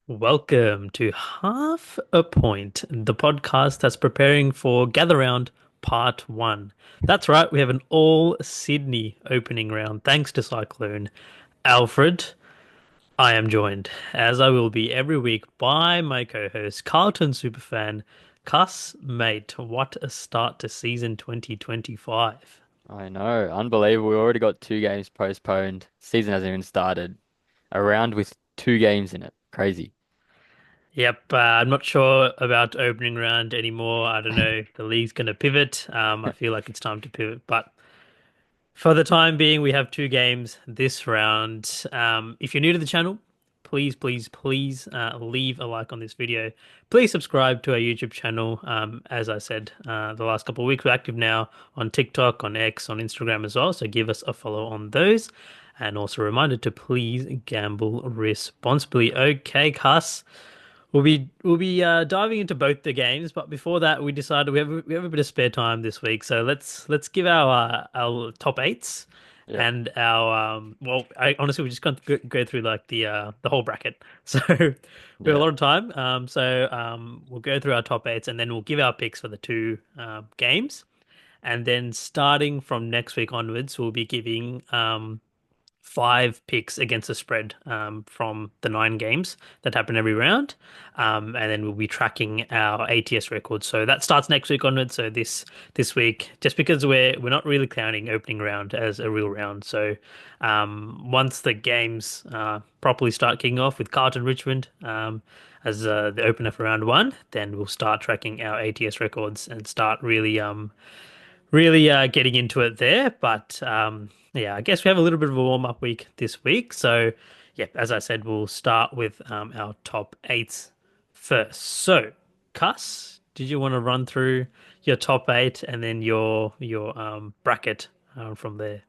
Welcome to Half a Point, the podcast that's preparing for Gather Round Part 1. That's right, we have an all Sydney opening round thanks to Cyclone Alfred. I am joined, as I will be every week, by my co-host, Carlton Superfan, Cuss. Mate, what a start to season 2025. I know, unbelievable. We already got two games postponed. Season hasn't even started. A round with two games in it. Crazy. Yep, I'm not sure about opening round anymore. I don't know. The league's going to pivot. I feel like it's time to pivot, but for the time being, we have two games this round. If you're new to the channel, please leave a like on this video. Please subscribe to our YouTube channel. As I said, the last couple of weeks, we're active now on TikTok, on X, on Instagram as well. So give us a follow on those. And also a reminder to please gamble responsibly. Okay, Cuss. We'll be diving into both the games, but before that, we decided we have a bit of spare time this week, so let's give our top eights Yeah. and our well, I honestly we just going to go through like the whole bracket, so we have a Yeah. lot of time. We'll go through our top eights and then we'll give our picks for the two games, and then starting from next week onwards, we'll be giving five picks against the spread from the nine games that happen every round. And then we'll be tracking our ATS records. So that starts next week onwards. So this week, just because we're not really counting opening round as a real round. So once the games properly start kicking off with Carlton Richmond as the opener for round one, then we'll start tracking our ATS records and start really getting into it there. But yeah, I guess we have a little bit of a warm up week this week. So yeah, as I said, we'll start with our top eights first. So, Cuss, did you want to run through your top eight and then your bracket from there?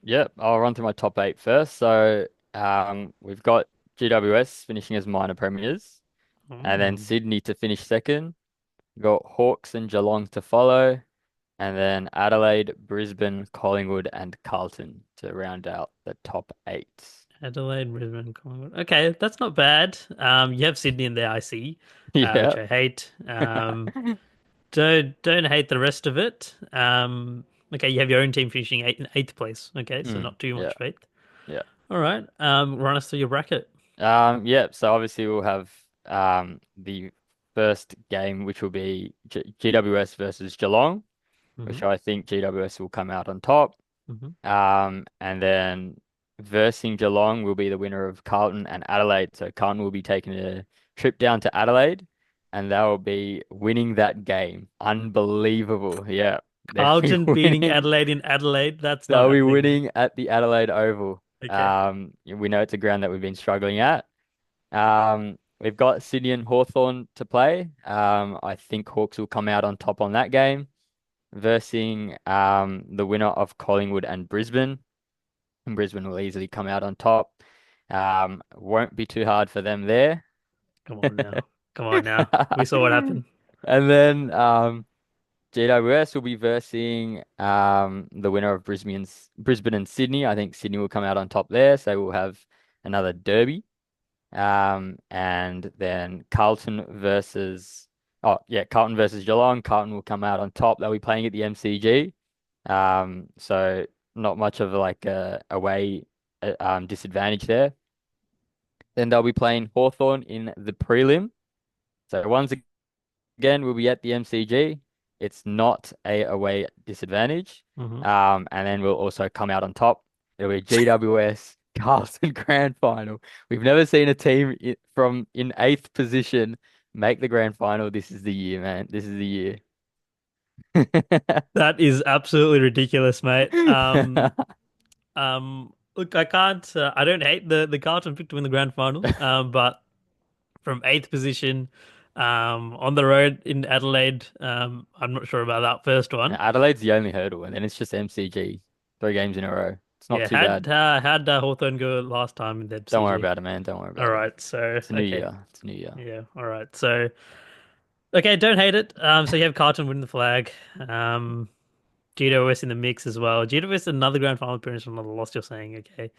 Yep. I'll run through my top eight first. We've got GWS finishing as minor premiers, and then Mm. Sydney to finish second. We've got Hawks and Geelong to follow, and then Adelaide, Brisbane, Collingwood, and Carlton to round out the top eight. Adelaide, Brisbane, Collingwood. Okay, that's not bad. You have Sydney in there, I see, which Yeah. I hate. Don't hate the rest of it. Okay, you have your own team finishing eighth place. Okay, so not too Yeah. much faith. Yeah. All right. Run us through your bracket. Yeah, so obviously we'll have the first game, which will be GWS versus Geelong, Hmm. which I think GWS will come out on top. Hmm. And then versing Geelong will be the winner of Carlton and Adelaide. So Carlton will be taking a trip down to Adelaide, and they will be winning that game. Unbelievable. Yeah, they'll be Carlton beating winning. Adelaide in Adelaide. That's not They'll be happening, mate. winning at the Adelaide Oval. Okay. We know it's a ground that we've been struggling at. We've got Sydney and Hawthorn to play. I think Hawks will come out on top on that game, versing the winner of Collingwood and Brisbane. And Brisbane will easily come out on top. Won't be too hard for them there. Come on now. Come on now. We saw what happened. And then GWS will be versing the winner of Brisbane and Sydney. I think Sydney will come out on top there, so we'll have another derby. And then Carlton versus Geelong. Carlton will come out on top. They'll be playing at the MCG. So not much of like a away disadvantage there. Then they'll be playing Hawthorn in the prelim. So once again, we'll be at the MCG. It's not a away disadvantage. Hmm. And then we'll also come out on top. It'll be GWS Carlton Grand Final. We've never seen a team from in eighth position make the grand final. This is the year, man. This is the year. That is absolutely ridiculous, mate. Look, I can't. I don't hate the Carlton pick to win the grand final. But from eighth position, on the road in Adelaide, I'm not sure about that first one. Adelaide's the only hurdle, and then it's just MCG, 3 games in a row. It's not Yeah, too bad. had Hawthorn go last time in the Don't worry CG. about it, man. Don't worry All about it. right, so It's a new okay, year. It's a new year. yeah, all right, so okay, don't hate it. So you have Carlton winning the flag. GWS in the mix as well. GWS another grand final appearance from another loss. You're saying okay.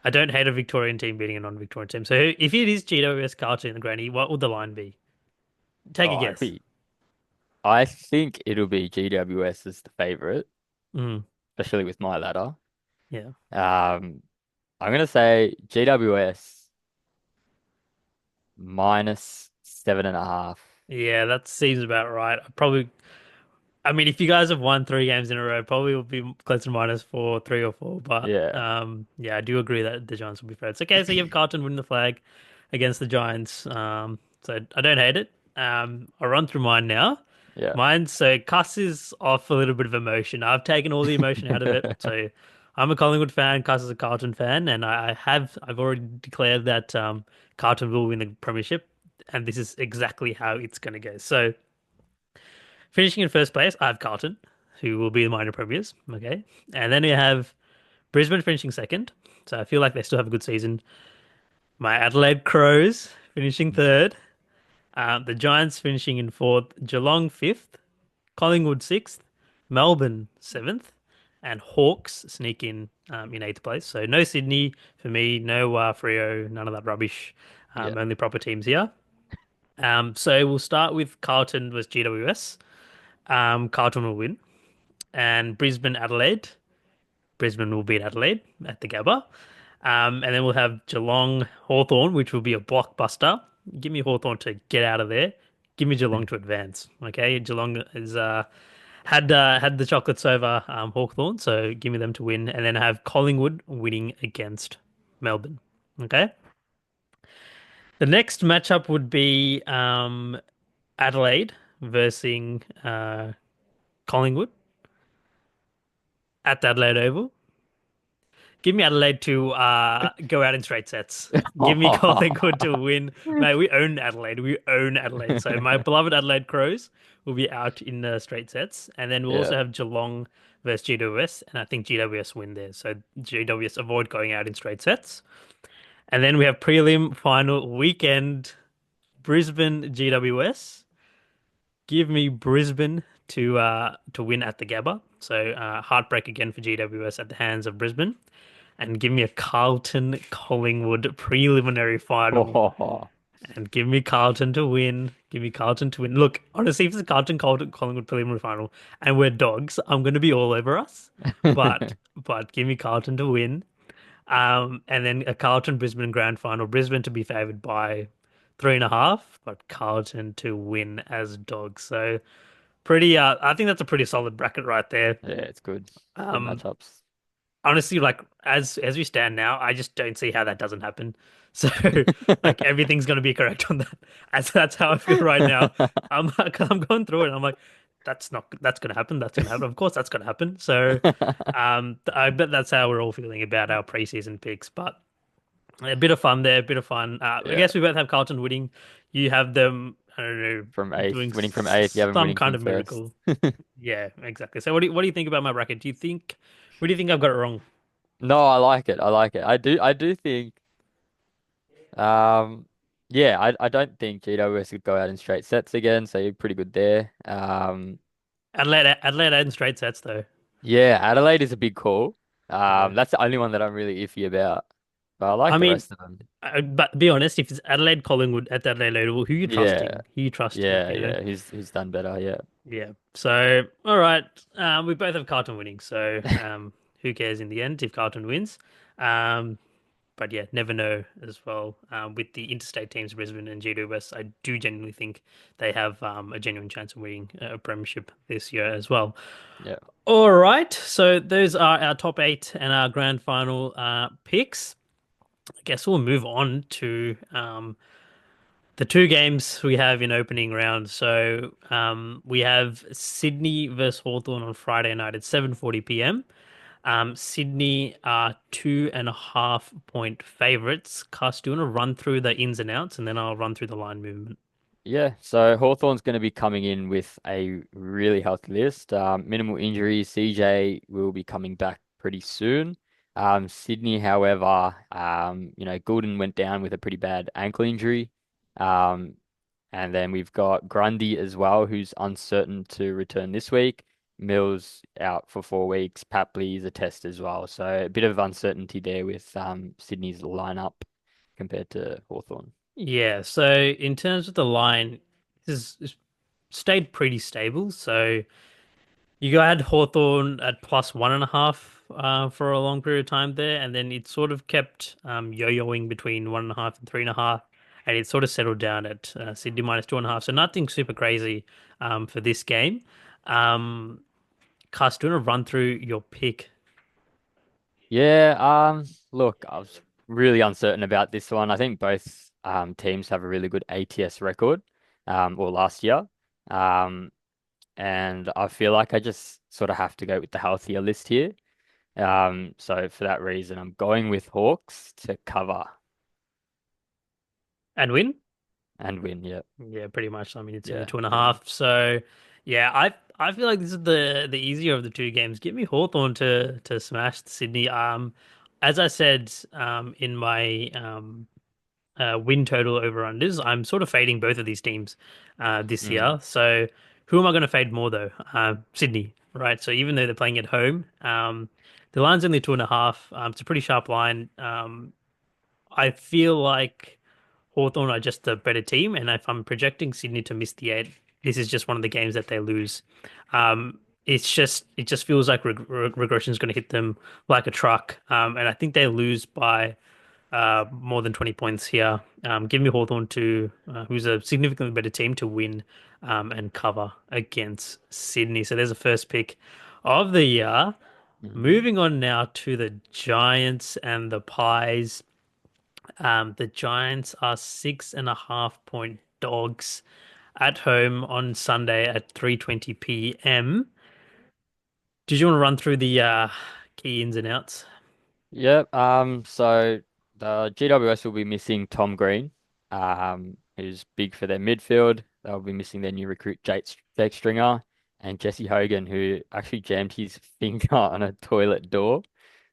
I don't hate a Victorian team beating a non-Victorian team. So if it is GWS Carlton and Granny, what would the line be? Take a Oh, guess. I think it'll be GWS as the favorite, Mm, especially with my ladder. yeah. Um, I'm gonna say GWS minus 7.5. Yeah, that seems about right. Probably, I mean, if you guys have won 3 games in a row, probably will be close to -4, 3 or 4. But Yeah, yeah, I do agree that the Giants will be fair. It's okay. So you have Carlton win the flag against the Giants. So I don't hate it. I'll run through mine now. yeah. Mine, so Cuss is off a little bit of emotion. I've taken all the emotion out of it. So I'm a Collingwood fan. Cuss is a Carlton fan, and I've already declared that Carlton will win the premiership, and this is exactly how it's going to go. So. Finishing in first place, I have Carlton, who will be the minor premiers. Okay. And then we have Brisbane finishing second. So I feel like they still have a good season. My Adelaide Crows finishing third. The Giants finishing in fourth. Geelong fifth. Collingwood sixth. Melbourne seventh. And Hawks sneak in eighth place. So no Sydney for me, no Freo, none of that rubbish. Yeah. Only proper teams here. So we'll start with Carlton versus GWS. Carlton will win. And Brisbane Adelaide. Brisbane will beat Adelaide at the Gabba. And then we'll have Geelong Hawthorn, which will be a blockbuster. Give me Hawthorn to get out of there. Give me Geelong to advance. Okay, Geelong is had the chocolates over Hawthorn, so give me them to win, and then have Collingwood winning against Melbourne. Okay, the next matchup would be Adelaide versus Collingwood at the Adelaide Oval. Give me Adelaide to go out in straight sets. Give me Collingwood to win. Mate, we own Adelaide. We own Adelaide. So my beloved Adelaide Crows will be out in straight sets. And then we'll Yeah. also have Geelong versus GWS. And I think GWS win there. So GWS avoid going out in straight sets. And then we have prelim final weekend Brisbane GWS. Give me Brisbane to win at the Gabba. So heartbreak again for GWS at the hands of Brisbane. And give me a Carlton Collingwood preliminary final Oh, and give me Carlton to win. Give me Carlton to win. Look, honestly, if it's a Carlton Collingwood preliminary final and we're dogs, I'm gonna be all over us. But give me Carlton to win. And then a Carlton Brisbane grand final. Brisbane to be favored by 3.5, but Carlton to win as dogs. So pretty I think that's a pretty solid bracket right there. yeah, it's good. Good Um matchups. honestly, like as we stand now, I just don't see how that doesn't happen. So, like everything's gonna be correct on that. As that's how I feel right now. I'm going through it. And I'm like, that's gonna happen. That's gonna happen. Of course, that's gonna happen. So, I bet that's how we're all feeling about our preseason picks. But a bit of fun there, a bit of fun. I Yeah. guess we both have Carlton winning. You have them, I don't know, From eighth, doing winning from eighth, you have them some winning kind from of first. miracle. Yeah, exactly. So, what do you think about my bracket? What do you think I've got it wrong? No, I like it. I like it. I do think um yeah, I don't think GWS could go out in straight sets again, so you're pretty good there. Adelaide and straight sets though. Yeah, Adelaide is a big call. Yeah. That's the only one that I'm really iffy about. But I like I the mean, rest of them. but be honest, if it's Adelaide Collingwood at the Adelaide Oval, who you Yeah, trusting? Who you trusting? yeah, yeah. He's done better, yeah. Yeah. So, all right. We both have Carlton winning. So, who cares in the end if Carlton wins? Um, but yeah, never know as well. With the interstate teams, Brisbane and GWS, I do genuinely think they have a genuine chance of winning a premiership this year as well. Yeah. All right. So those are our top eight and our grand final picks. I guess we'll move on to the 2 games we have in opening round. So we have Sydney versus Hawthorn on Friday night at 7:40 p.m. Sydney are 2.5 point favorites. Cast, do you want to run through the ins and outs, and then I'll run through the line movement. Yeah, so Hawthorn's going to be coming in with a really healthy list. Minimal injuries. CJ will be coming back pretty soon. Sydney, however, Goulden went down with a pretty bad ankle injury. Um, and then we've got Grundy as well, who's uncertain to return this week. Mills out for 4 weeks. Papley is a test as well. So a bit of uncertainty there with Sydney's lineup compared to Hawthorn. Yeah, so in terms of the line, this stayed pretty stable. So you had Hawthorn at plus 1.5 for a long period of time there, and then it sort of kept yo-yoing between 1.5 and 3.5, and it sort of settled down at Sydney minus 2.5. So nothing super crazy for this game. Um, Cast, do you want to run through your pick? Yeah, look, I was really uncertain about this one. I think both teams have a really good ATS record, or last year. Um, and I feel like I just sort of have to go with the healthier list here. So for that reason, I'm going with Hawks to cover And win? and win. Yeah, Yeah, pretty much. I mean, it's only yeah, two and a pretty half. much. So, yeah, I feel like this is the easier of the two games. Give me Hawthorn to smash Sydney. As I said, in my win total over unders, I'm sort of fading both of these teams this Mm, year. So, who am I going to fade more though? Sydney, right? So even though they're playing at home, the line's only 2.5. It's a pretty sharp line. I feel like Hawthorn are just a better team, and if I'm projecting Sydney to miss the eight, this is just one of the games that they lose. It just feels like regression is going to hit them like a truck, and I think they lose by more than 20 points here. Give me Hawthorn to who's a significantly better team to win and cover against Sydney. So there's a first pick of the year. mm. Moving on now to the Giants and the Pies. The Giants are 6.5 point dogs at home on Sunday at 3:20 p.m. Did you want to run through the key ins and outs? Yeah. So the GWS will be missing Tom Green, who's big for their midfield. They'll be missing their new recruit Jake Stringer and Jesse Hogan, who actually jammed his finger on a toilet door,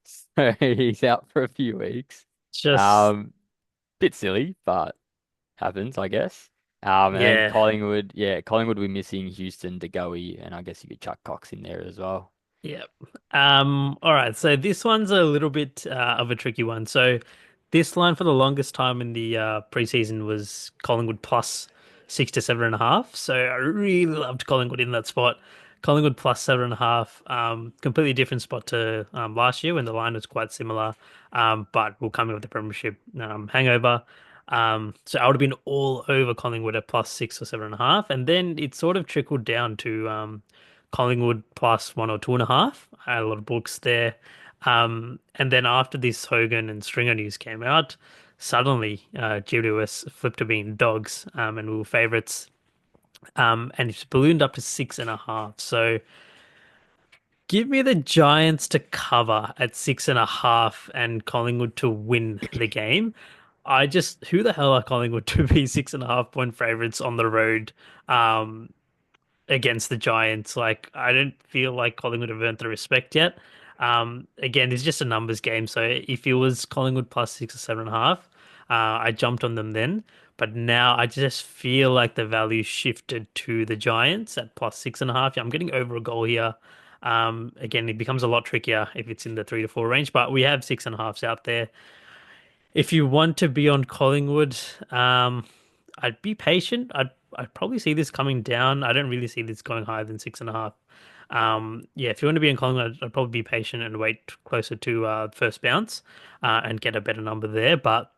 so he's out for a few weeks. Just Um, Bit silly, but happens, I guess. And then yeah. Collingwood, yeah, Collingwood will be missing Houston, De Goey, and I guess you could chuck Cox in there as well. Yeah. All right. So this one's a little bit of a tricky one. So this line for the longest time in the preseason was Collingwood plus 6 to 7.5. So I really loved Collingwood in that spot. Collingwood plus 7.5. Completely different spot to last year when the line was quite similar. But we'll come in with the premiership hangover. So I would have been all over Collingwood at plus 6 or 7.5. And then it sort of trickled down to Collingwood plus 1 or 2.5. I had a lot of books there. And then after this Hogan and Stringer news came out, suddenly GWS flipped to being dogs and we were favourites. And it's ballooned up to 6.5. So give me the Giants to cover at 6.5 and Collingwood to win the game. Who the hell are Collingwood to be 6.5 point favourites on the road? Um, Against the Giants. Like, I don't feel like Collingwood have earned the respect yet. Again, it's just a numbers game. So if it was Collingwood plus 6 or 7.5, I jumped on them then. But now I just feel like the value shifted to the Giants at plus 6.5. Yeah, I'm getting over a goal here. Again, it becomes a lot trickier if it's in the 3 to 4 range, but we have 6.5s out there. If you want to be on Collingwood, I'd be patient. I'd probably see this coming down. I don't really see this going higher than 6.5. Yeah, if you want to be in Collingwood, I'd probably be patient and wait closer to first bounce and get a better number there. But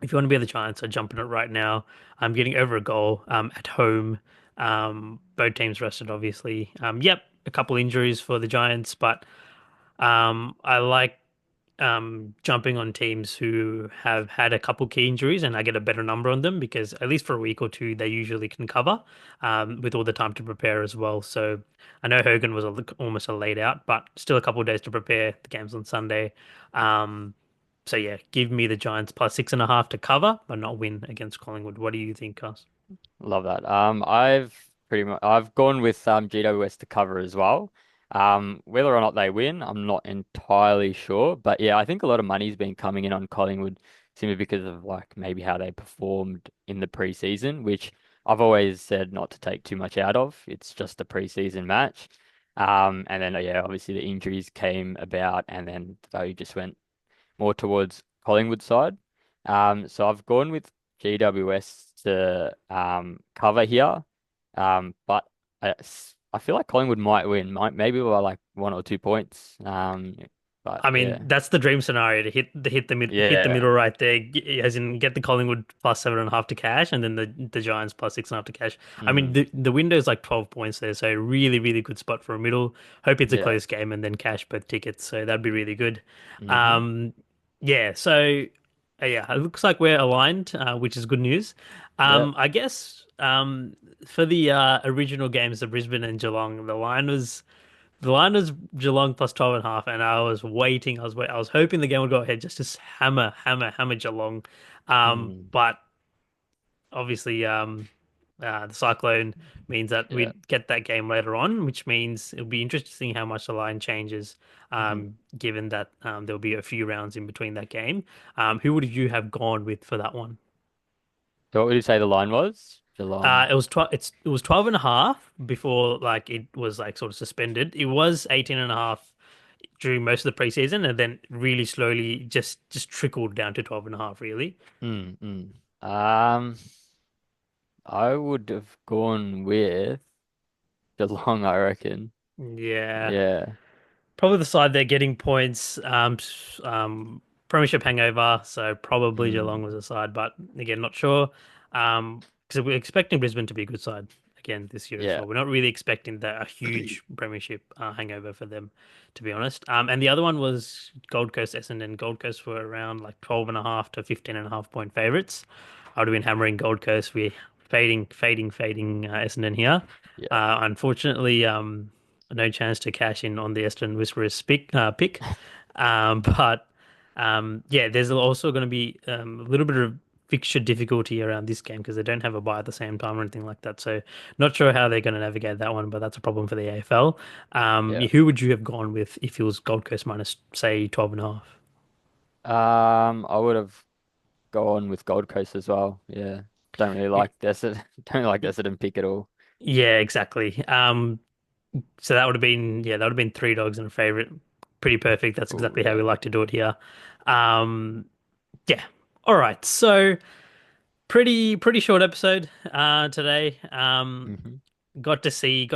if you want to be on the Giants, I'd jump in it right now. I'm getting over a goal at home. Both teams rested, obviously. Yep, a couple injuries for the Giants, but I like jumping on teams who have had a couple key injuries and I get a better number on them because at least for a week or two they usually can cover with all the time to prepare as well. So I know Hogan was almost a laid out, but still a couple of days to prepare. The game's on Sunday. Um, so yeah, give me the Giants plus 6.5 to cover, but not win against Collingwood. What do you think, Cos? Love that. I've gone with GWS to cover as well. Whether or not they win, I'm not entirely sure. But yeah, I think a lot of money's been coming in on Collingwood simply because of like maybe how they performed in the preseason, which I've always said not to take too much out of. It's just a preseason match. And then yeah, obviously the injuries came about, and then the value just went more towards Collingwood side. So I've gone with GWS to cover here. But I feel like Collingwood might win, might maybe by like 1 or 2 points. But I mean, yeah, that's the dream scenario to hit the yeah, middle right there, as in get the Collingwood plus 7.5 to cash, and then the Giants plus 6.5 to cash. I mean, mm, the window is like 12 points there, so really really good spot for a middle. Hope it's a yeah, close game, and then cash both tickets, so that'd be really good. hmm, Um, yeah, so yeah, it looks like we're aligned, which is good news. yeah, I guess for the original games, the Brisbane and Geelong, the line was Geelong plus 12.5, and I was waiting. I was hoping the game would go ahead just to hammer, hammer, hammer Geelong. mm, But obviously, the cyclone means that yeah, we get that game later on, which means it'll be interesting to see how much the line changes. hmm. Given that there'll be a few rounds in between that game. Who would you have gone with for that one? So what would you say the line was? Geelong. It was 12 and a half before like it was like sort of suspended. It was 18 and a half during most of the preseason, and then really slowly just trickled down to 12 and a half, really. Mm, mm. Um, I would have gone with Geelong, I reckon. Yeah. Yeah, Probably the side they're getting points, premiership hangover, so probably Geelong mm, was a side, but again, not sure. Because we're expecting Brisbane to be a good side again this year as yeah, well. We're not really expecting that a huge premiership hangover for them, to be honest. And the other one was Gold Coast Essendon. Gold Coast were around like 12.5 to 15.5 point favorites. I would have been hammering Gold Coast. We're fading Essendon here. yeah. Unfortunately, no chance to cash in on the Essendon Whisperers pick. But yeah, there's also going to be a little bit of fixture difficulty around this game because they don't have a bye at the same time or anything like that. So not sure how they're going to navigate that one, but that's a problem for the AFL. Yeah. Who would you have gone with if it was Gold Coast minus, say, 12.5? I would have gone with Gold Coast as well. Yeah. Don't really like Desert. Don't like Desert pick at all. Yeah, exactly. So that would have been, yeah, that would have been three dogs and a favorite. Pretty perfect. That's Oh exactly how yeah. we like to do it here. Um, yeah. All right. So pretty short episode today. Hmm. Got to see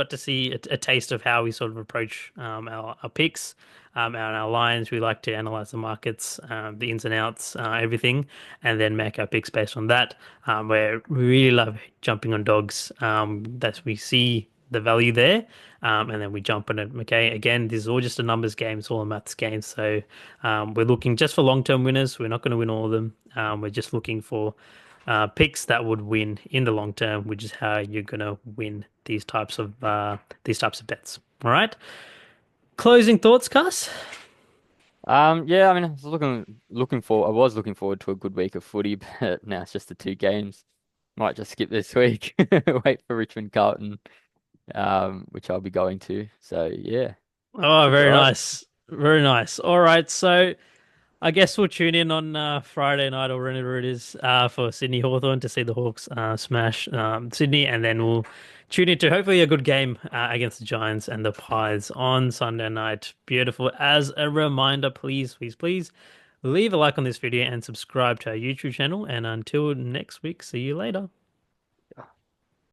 a taste of how we sort of approach our picks, our lines. We like to analyze the markets, the ins and outs, everything, and then make our picks based on that. We really love jumping on dogs. That we see the value there, and then we jump on it. Okay, again, this is all just a numbers game. It's all a maths game. So we're looking just for long-term winners. We're not going to win all of them. We're just looking for picks that would win in the long term, which is how you're gonna win these types of bets. All right. Closing thoughts, Cuss? Yeah, I mean, I was looking forward to a good week of footy, but now it's just the two games. Might just skip this week. Wait for Richmond Carlton, which I'll be going to. So yeah, Oh, should be very all right. nice. Very nice. All right. So I guess we'll tune in on Friday night or whenever it is for Sydney Hawthorn to see the Hawks smash Sydney, and then we'll tune into hopefully a good game against the Giants and the Pies on Sunday night. Beautiful. As a reminder, please, please, please leave a like on this video and subscribe to our YouTube channel. And until next week, see you later.